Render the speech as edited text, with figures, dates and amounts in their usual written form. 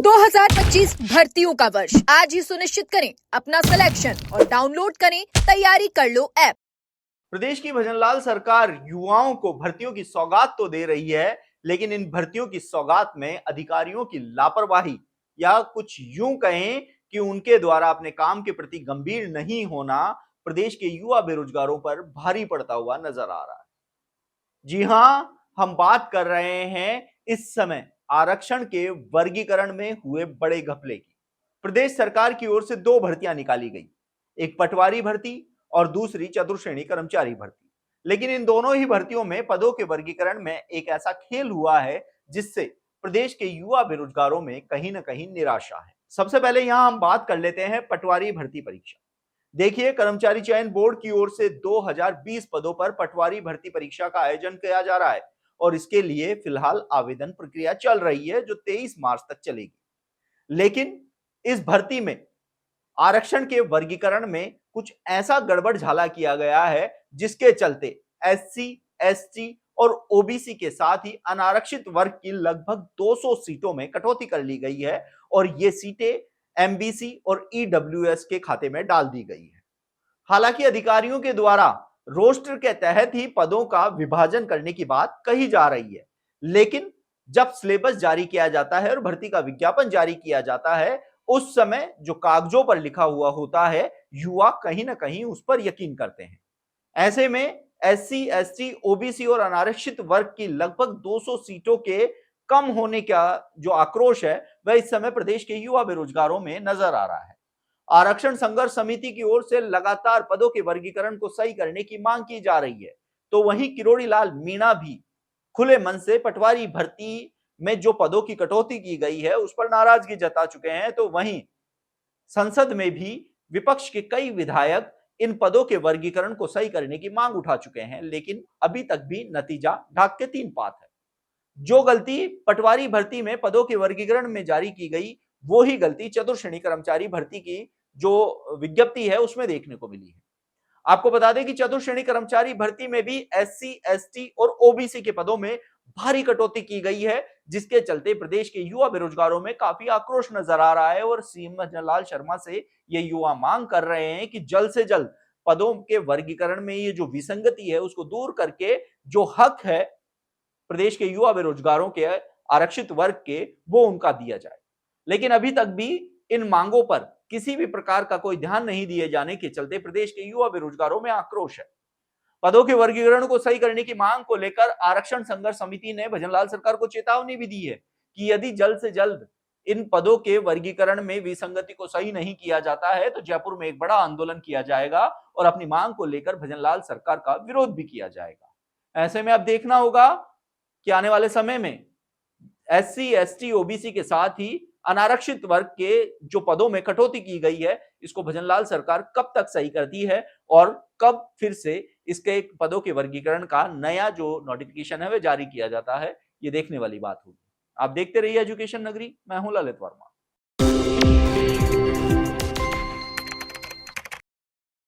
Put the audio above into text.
2025 भर्तियों का वर्ष आज ही सुनिश्चित करें अपना सिलेक्शन और डाउनलोड करें तैयारी कर लो ऐप। प्रदेश की भजनलाल सरकार युवाओं को भर्तियों की सौगात तो दे रही है, लेकिन इन भर्तियों की सौगात में अधिकारियों की लापरवाही या कुछ यूं कहें कि उनके द्वारा अपने काम के प्रति गंभीर नहीं होना प्रदेश के युवा बेरोजगारों पर भारी पड़ता हुआ नजर आ रहा है। जी हां, हम बात कर रहे हैं इस समय आरक्षण के वर्गीकरण में हुए बड़े घपले की। प्रदेश सरकार की ओर से दो भर्तियां निकाली गई, एक पटवारी भर्ती और दूसरी चतुर्श्रेणी कर्मचारी भर्ती। लेकिन इन दोनों ही भर्तियों में पदों के वर्गीकरण में एक ऐसा खेल हुआ है जिससे प्रदेश के युवा बेरोजगारों में कहीं ना कहीं निराशा है। सबसे पहले यहां हम बात कर लेते हैं पटवारी भर्ती परीक्षा। देखिए, कर्मचारी चयन बोर्ड की ओर से 2020 पदों पर पटवारी भर्ती परीक्षा का आयोजन किया जा रहा है और इसके लिए फिलहाल आवेदन प्रक्रिया चल रही है जो 23 मार्च तक चलेगी। लेकिन इस भर्ती में आरक्षण के वर्गीकरण में कुछ ऐसा गड़बड़ झाला किया गया है जिसके चलते एससी, एसटी और ओबीसी के साथ ही अनारक्षित वर्ग की लगभग 200 सीटों में कटौती कर ली गई है और ये सीटें एमबीसी और ईडब्ल्यूएस के खाते में डाल दी गई है। हालांकि अधिकारियों के द्वारा रोस्टर के तहत ही पदों का विभाजन करने की बात कही जा रही है, लेकिन जब सिलेबस जारी किया जाता है और भर्ती का विज्ञापन जारी किया जाता है, उस समय जो कागजों पर लिखा हुआ होता है, युवा कहीं ना कहीं उस पर यकीन करते हैं। ऐसे में एससी, एसटी, ओबीसी और अनारक्षित वर्ग की लगभग 200 सीटों के कम होने का जो आक्रोश है वह इस समय प्रदेश के युवा बेरोजगारों में नजर आ रहा है। आरक्षण संघर्ष समिति की ओर से लगातार पदों के वर्गीकरण को सही करने की मांग की जा रही है, तो वहीं किरोड़ी लाल मीणा भी खुले मन से पटवारी भर्ती में जो पदों की कटौती की गई है उस पर नाराजगी जता चुके हैं। तो वहीं संसद में भी विपक्ष के कई विधायक इन पदों के वर्गीकरण को सही करने की मांग उठा चुके हैं, लेकिन अभी तक भी नतीजा ढाक के तीन पात है। जो गलती पटवारी भर्ती में पदों के वर्गीकरण में जारी की गई, वो ही गलती चतुर्श्रेणी कर्मचारी भर्ती की जो विज्ञप्ति है उसमें देखने को मिली है। आपको बता दें कि चतुर्श्रेणी कर्मचारी भर्ती में भी एससी, एसटी और ओबीसी के पदों में भारी कटौती की गई है, जिसके चलते प्रदेश के युवा बेरोजगारों में काफी आक्रोश नजर आ रहा है और सीएम भजनलाल शर्मा से ये युवा मांग कर रहे हैं कि जल्द से जल्द पदों के वर्गीकरण में ये जो विसंगति है उसको दूर करके जो हक है प्रदेश के युवा बेरोजगारों के आरक्षित वर्ग के, वो उनका दिया जाए। लेकिन अभी तक भी इन मांगों पर किसी भी प्रकार का कोई ध्यान नहीं दिए जाने के चलते प्रदेश के युवा बेरोजगारों में आक्रोश है। पदों के वर्गीकरण को सही करने की मांग को लेकर आरक्षण संघर्ष समिति ने भजनलाल सरकार को चेतावनी भी दी है कि यदि जल्द से जल्द इन पदों के वर्गीकरण में विसंगति को सही नहीं किया जाता है तो जयपुर में एक बड़ा आंदोलन किया जाएगा और अपनी मांग को लेकर भजनलाल सरकार का विरोध भी किया जाएगा। ऐसे में अब देखना होगा कि आने वाले समय में एससी, एसटी, ओबीसी के साथ ही अनारक्षित वर्ग के जो पदों में कटौती की गई है, इसको भजनलाल सरकार कब तक सही करती है और कब फिर से इसके पदों के वर्गीकरण का नया जो नोटिफिकेशन है वह जारी किया जाता है, ये देखने वाली बात होगी। आप देखते रहिए एजुकेशन नगरी, मैं हूं ललित वर्मा।